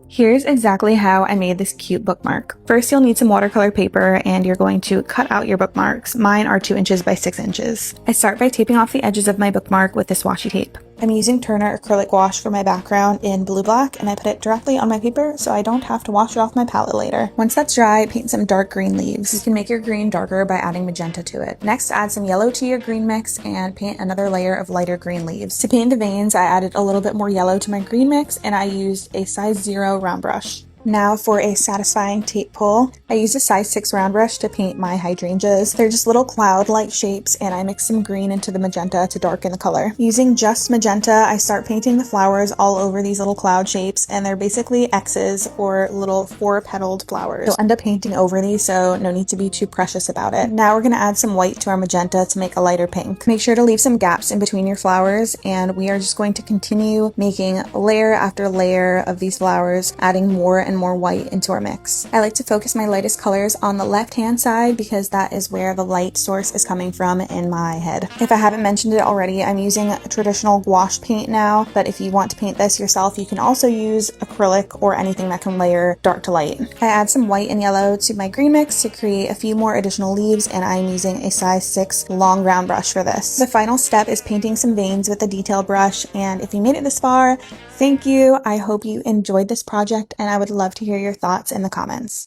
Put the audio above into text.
Here's exactly how I made this cute bookmark. First, you'll need some watercolor paper and you're going to cut out your bookmarks. Mine are 2 inches by 6 inches. I start by taping off the edges of my bookmark with this washi tape. I'm using Turner acrylic wash for my background in blue black, and I put it directly on my paper so I don't have to wash it off my palette later. Once that's dry, paint some dark green leaves. You can make your green darker by adding magenta to it. Next, add some yellow to your green mix and paint another layer of lighter green leaves. To paint the veins, I added a little bit more yellow to my green mix and I used a size 0 round brush. Now for a satisfying tape pull, I used a size 6 round brush to paint my hydrangeas. They're just little cloud-like shapes, and I mixed some green into the magenta to darken the color. Using just magenta, I start painting the flowers all over these little cloud shapes, and they're basically X's or little 4-petaled flowers. You'll end up painting over these, so no need to be too precious about it. Now we're going to add some white to our magenta to make a lighter pink. Make sure to leave some gaps in between your flowers, and we are just going to continue making layer after layer of these flowers, adding more and more white into our mix. I like to focus my lightest colors on the left hand side because that is where the light source is coming from in my head. If I haven't mentioned it already, I'm using a traditional gouache paint now, but if you want to paint this yourself, you can also use acrylic or anything that can layer dark to light. I add some white and yellow to my green mix to create a few more additional leaves, and I'm using a size 6 long round brush for this. The final step is painting some veins with a detail brush, and if you made it this far, thank you. I hope you enjoyed this project, and I would love to hear your thoughts in the comments.